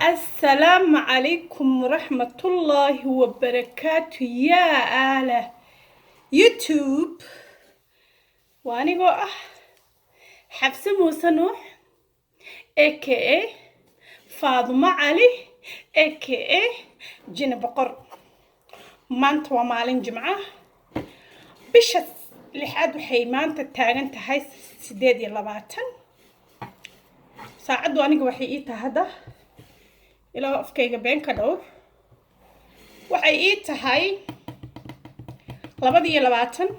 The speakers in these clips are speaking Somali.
السلام عليكم ورحمة الله وبركاته يا آله يوتيوب وأنا جوا حفص موسى نوح AKA فاطمة علي AKA جن بقر maanta waa maalin jimca bisha lixaad waxay maanta taagan tahay 8 saacadu aniga waxay ii tahay hada ilaa afkayga been ka dhowr waxay ii tahay 22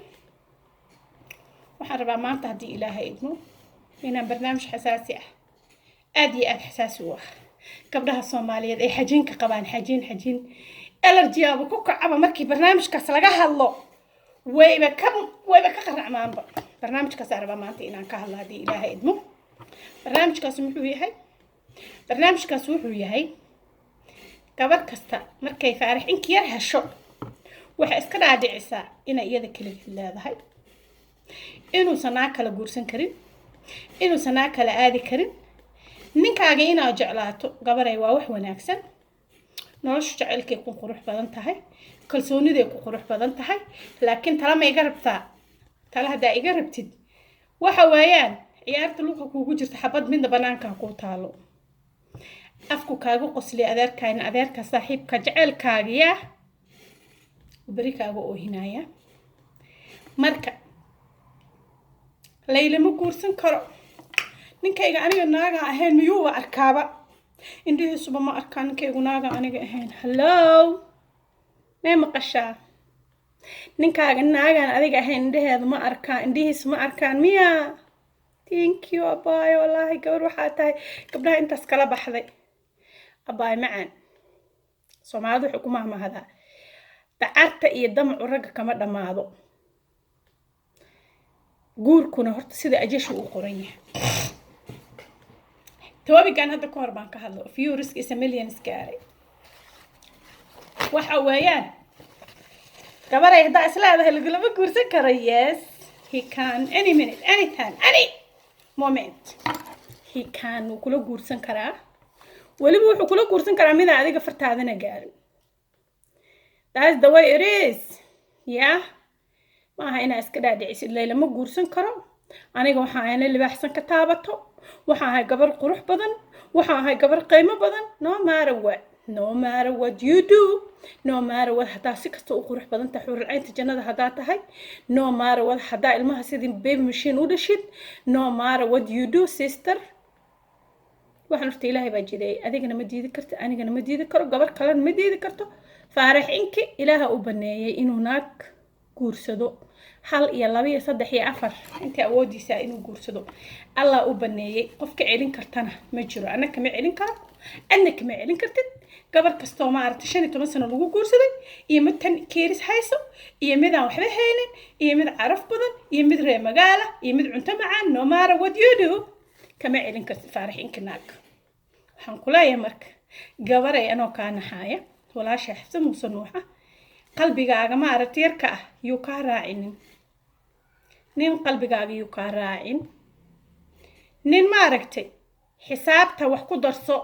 waxaan rabaa maanta haddii ilaahay idmo inaan barnaamij xasaasi ah aad iyo aad xasaasi u ah gabdhaha Soomaaliyeed ay xajiinka qabaan xajiin allergy aba ku kacaba markii barnaamijkaas laga hadlo wayba ka qaracmaanba barnaamijkaas araba maanta inaan ka hadlo hadii ilaahay idmo barnaamijkaas wuxuu yahay gabar kasta markay faarax inka yar hesho waxa iska dhaadhicisaa inay iyada kaliya leedahay inuu sanaa kala guursan karin inuu sanaa kala aadi karin ninkaaga inaa jeclaato gabaray waa wax wanaagsan nolosha jaceylkay ku qurux badan tahay kalsooniday ku qurux badan tahay laakiin tala ma iga rabtaa tala hadaa iga rabtid waxa weeyaan ciyaarta luuqa kuugu jirta xabad midna banaanka ku taalo afku kaagu qosli adeerka saaxiibka jaceylkaaga yaa bari kaagu oo hinaaya marka layla ma guursan karo ninkayga aniga naaga ahayn miyuu arkaaba indhihiisuba ma arkaan ninkaygu naaga aniga ahayn hello mee maqashaa ninkaaga naagan adiga ahayn indhaheedu ma arkaan indhihiisu ma arkaan miya thank you abaay wallahi gabar waxaa tahay gabdhaha intaas kala baxday abaay macaan Soomaalidu wuxuu ku mahmahdaa dacarta iyo damacu ragga kama dhamaado guurkuna horta sida ajashu u qoran yahay topican hadda ka hor baan ka hadlo few risk is a million gaaray waxa weeyaan gabaray hadda islaadahay lagama guursan karo yes he can any minute anytime any moment he can kula guursan karaa waliba wuxuu kula guursan karaa mid adiga fartaadana gaarin that's the way it is yeah maaha inaa iska dhaadhicisid layla ma guursan karo aniga waxaan ahay libaaxsan ka taabato waxaan ahay gabar qurux badan waxaan ahay gabar qiimo badan no matter what you do no matter what hadaa si kasta u qurux badan tahay xurul caynta jannada hadaa tahay no matter what hadaa ilmaha sidii baby machine u dhashid no matter what you do sister waxaan horta ilaahay baa jiray adigana ma diidi karto anigana ma diidi karo gabar kalena ma diidi karto faarax inki ilaaha u baneeyay inuu naag guursado 1 iyo 2 iyo 3 iyo 4 inta awoodiisa inuu guursado Allah u baneeyay qofka celin kartana ma jiro anaka ma celin karo anaka ma celin kartid gabar kasto ma aragtay 15 sano lagu guursaday iyo mid tan keeris hayso iyo mid aan waxba haynin iyo mid caraf badan iyo mid reer magaala iyo mid cunto macaan no matter what you do kama celin kartid faarax inka naag waxaan kulaaya marka gabaray anoo ka naxaaya walaasha xafsa muusa nuuxa qalbigaaga ma aragtay yarka ah yuu ka raacinin nin qalbigaaga yuu ka raacin nin ma aragtay xisaabta wax ku darso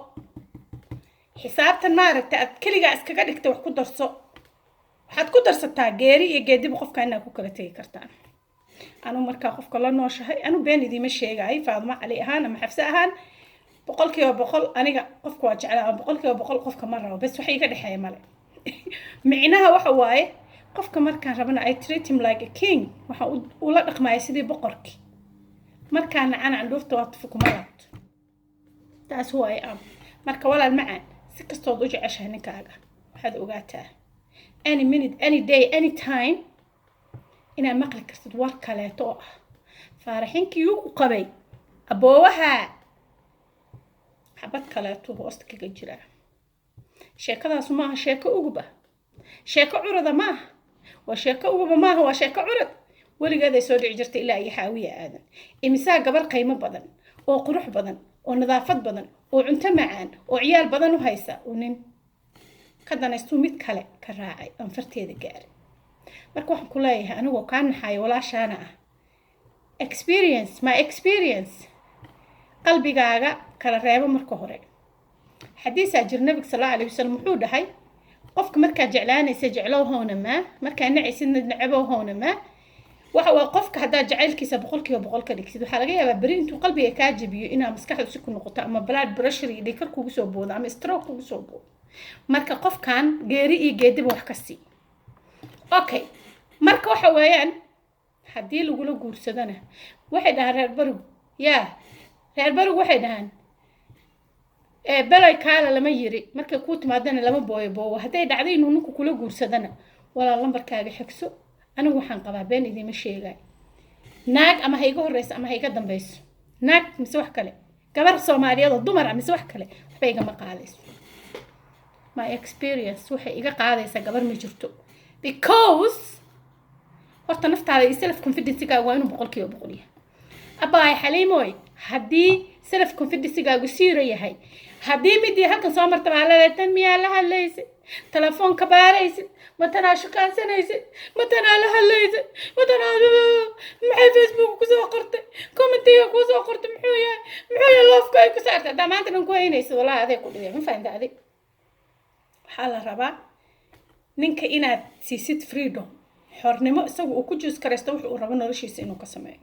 xisaabtan ma aragtay ad kaliga iskaga dhigtay wax ku darso waxaad ku darsataa geeri iyo geedib qofka inaad ku kala tagi kartaan anu marka qofka la nooshahay anu been idima sheegay Faadma Ali ahaan ama Xafsa ahaan 100% aniga qofka waa jeclaa 100% qofka ma rabo bas waxa iga dhaxay male micnaha waxa waaye qofka markaan rabana I treat him like a king waxa uu la dhaqmay sidii boqorkii markaan aan dhufto waad fikuma laabto taas way marka walaal macaan si kasto u jeceshahay ninkaaga waxaad ogaataa any minute any day any time ina maqli kartid war kaleeto faaraxinkii uu qabay aboowaha xabad kaleeto hoosta kaga jira sheekadaas ma aha sheeko uguba sheeko curada ma aha waa sheeko uguba ma aha waa sheeko curad waligeed ay soo dhici jirtay ilaa ay xaawiya aadan imisa gabar qiimo badan oo qurux badan oo nadaafad badan oo cunto macaan oo ciyaal badan u haysa oo nin ka danaysto mid kale ka raacay aan farteeda gaarin marka waxaan ku leeyahay anigoo ka naxay walaashaana ah experience qalbigaaga kala reebo marka hore حديث أجر النبي صلى الله عليه وسلم محود هاي قفك مركا جعلاني سجعلوه هون ما مركا نعيس نعبوه هون ما وحو قفك هذا جعل كيس بقولك وبقولك ديك حلقة برين انتو قلبي كاجبي إنها مسكحة سكون نقطة أما بلاد برشري ديكر كوسو بود أما استروك كوسو بود مركا قف كان جيري جدب وحكسي أوكي مركا وحويان حدي لو قولوا جورسدنا واحد هذا البرو يا البرو واحد هان بلاي كالا لما يري مركا كوت مادنا لما بو هداي دعدي إنه نكو كله جورسدنا ولا لمبر كاجي حكسو أنا وحن قبا بين إذا مشي جاي ناق أما هيجو الرئيس أما هيجو دمبيس ناق مسوح كله كبر سوماليا الضمر مسوح كله بيجا مقاليس my experience وحي إيجا قاعدة قبر مجرتو because horta naftaada iyo self confidence-gaaga waa inuu boqolkiiba boqol yahay abaay xaliimoy haddii self confidence-gaagu siiro yahay haddii midii halkan soo marta baa leedahay miyaa la hadlaysid telefoonka baaraysid matanaa shukaansanaysid matanaa la hadlaysid matanaa maxay facebook ku soo qortay commentiga ku soo qortay muxuu yahay loofka ay ku saartay haddaa maanta dhan ku haynaysid wallaahi aday ku dhigay ma fahamta adig waxaa la rabaa ninka inaad siisid freedom xornimo isagu uu ku juus karaysto wuxuu rabo noloshiisa inuu ka sameeyo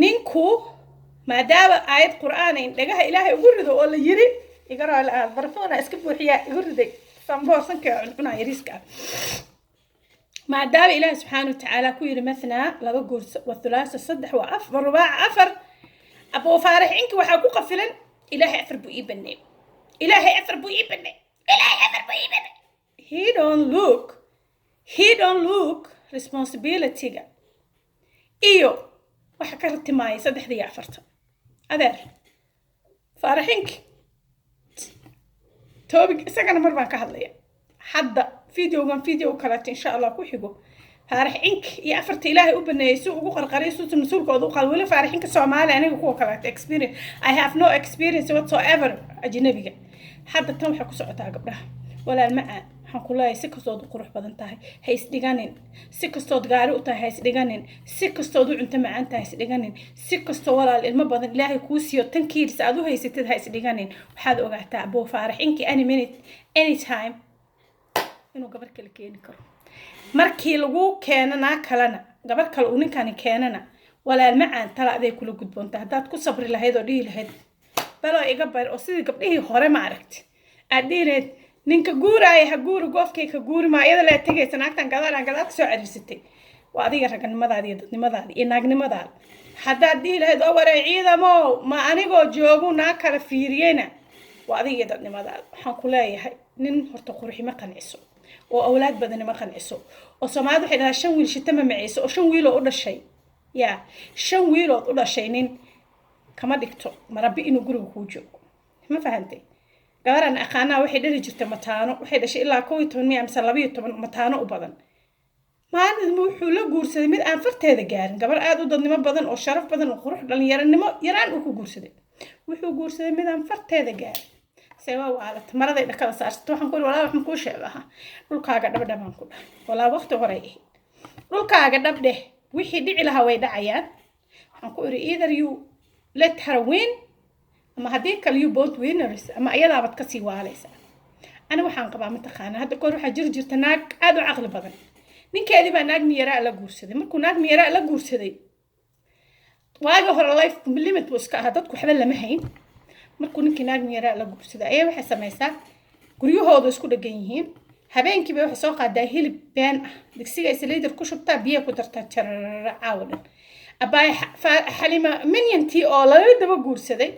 ninku maadaama aayad qur'aan in dhagaha ilaahay ugu rido oo la yiri igara la barfoona iska buuxiya igu riday sanboorsanka cunaa yariiska maadaama ilaahay subxaanahu wa ta'aala ku yiri mathna laba goor wa thulaasa saddex wa afar rubaac afar abuu faarix inki waxa ku qafilan ilaahay afar buu ii banay ilaahay afar buu ii banay he don't look responsibility-ga iyo waxa ka ratimaaya saddexdii afarta adeer faaraxinki toobig isagana mar baan ka hadlaya hadda video kaleeto insha allah ku xigo faaraxinki iyo afarta ilaahay u baneeyay si ugu qarqaray suuta masuulkooda u qalwala faaraxinka Soomaaliya aniga kuwa kaleeto experience I have no experience whatsoever ajnabiga hadda tan waxa ku socotaa gabdhaha walaal ma waxaan ku leeyahay si kastood qurux badan tahay ha is dhiganin si kastood gaari u tahay ha is dhiganin si kastood u cunto macaan tahay ha is dhiganin si kastoo walaal ilmo badan ilaahay kuu siiyo tankiis aad u haysatid ha is dhiganin waxaad ogaataa abuu faarax inki any minute anytime inuu gabar kale keeni karo markii lagu keenana kalena gabar kale uu ninkani keenana walaal macaan tala aday kula gudboonta hadaad ku sabri lahayd oo dhihi lahayd balo iga bar oo sidii gabdhihii hore ma aragti aadiineed ninka guuraay ha guuru goofkay ka guuri ma iyada la tagaysan naagtan gadaal soo cariirsatay waa adiga raganimadaada iyo dadnimadaada iyo naagnimadaada haddaad dhihi lahayd oo waray ciidamo ma anigoo joogu naag kala fiiriyena waa adiga iyo dadnimadaada waxaan ku leeyahay nin horta qurxi ma qanciso oo awlaad badan ma qanciso oo Soomaalidu waxay dhahaa 5 wiil shitama macayso oo 5 wiil oo u dhashay 5 wiil oo u dhashay nin kama dhigto marabbi inuu guriga ku joogo ma fahantay gabaran aqaana waxay dhali jirtay mataano waxay dhashay ilaa 12 amse 12 mataano u badan maalin wuxuu la guursaday mid aan farteeda gaarin gabar aad u dadnimo badan oo sharaf badan oo qurux dhalinyaranimo yaraan uu ku guursaday wuxuu guursaday mid aan farteeda gaarin sewa waalad maraday dhakada saarto waxaan ku walaa waxaan ku sheegaha dhulkaaga dhabdhabaan ku dhahay walaa waqti hore ay dhulkaaga dhabdhe wixii dhici lahaa way dhacayaan waxaan ku iri either you let her win ama hadii kale you both winners ama ayada bad ka sii waalaysa ana waxaan qabaa mataqaana hadda koor waxa jirta naag aad u aqli badan ninkeedii baa naag miyara la guursaday markuu naag miyara la guursaday waaga hore life limit was ka dadku waxba lama hayn markuu ninkii naag miyara la guursaday ayaa waxa sameeysaa guryahooda isku dhagan yihiin habeenkii bay waxa soo qaaday hilib been ah digsiga isleeder ku shubtaa biyo ku dartaa caawadan abaay xalima minyantii oo la daba guursaday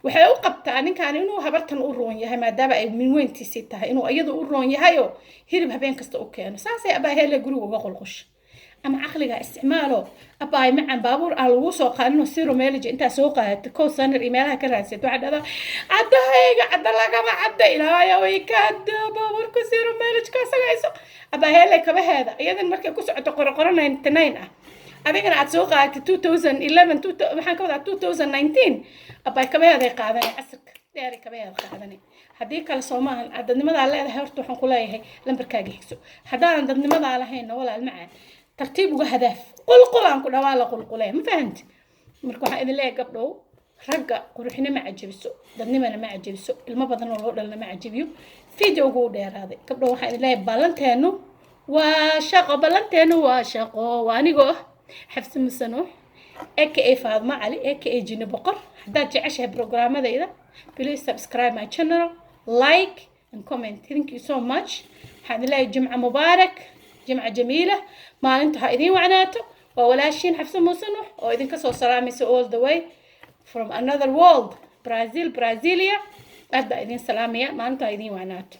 waxay u qabtaa ninkan inuu habartan u roon yahay maadaama ay min weyntiisi tahay inuu iyadu u roon yahay oo hirib habeen kasta u keeno saasay abaa hele guriga uga qolqosh ama aqliga isticmaalo abaa macaan baabuur aan lagu soo qaadino siro meelaj inta soo qaadato ko sanar imeelaha ka raadsato waxa dhada adayga adalagama cadda ilaahay way ka baabuur ku siro meelaj ka sagayso abaa hele kabaheeda iyadan markay ku socoto qorqoranayn tanayn ah adigana aad soo qaadatay 2011 waxaan ka wadaa 2019 abay kabeeday qaadanay casirka dheeri kabeeday qaadanay hadii kale Soomaal dadnimada leedahay horta waxaan ku leeyahay lambarkaaga xigso hadaan dadnimada lahayn walaal macaan tartiib uga hadaaf qulqulaan ku dhawaa la qulqulay ma fahanti marka waxa idin leeyahay gabdhow ragga quruxina ma cajabiso dadnimana ma cajabiso ilmo badan oo loo dhalna ma cajabiyo videogu u dheeraaday gabdho waxaan idin leeyahay ballanteenu waa shaqo waa anigoo xafsi musano aka Faadma Cali aka Jini Boqor haddaad jeceshahay programmadayda please subscribe my channel like and comment thank you so much waxaan idin leeyahay jimca mubaarak jimca jamiila maalinta ha idin wacnaato waa walaashiin xafsi musano oo idinka soo salaamaysa all the way from another world Brazilia aad baa idin salaamaya maalinta ha idin wacnaato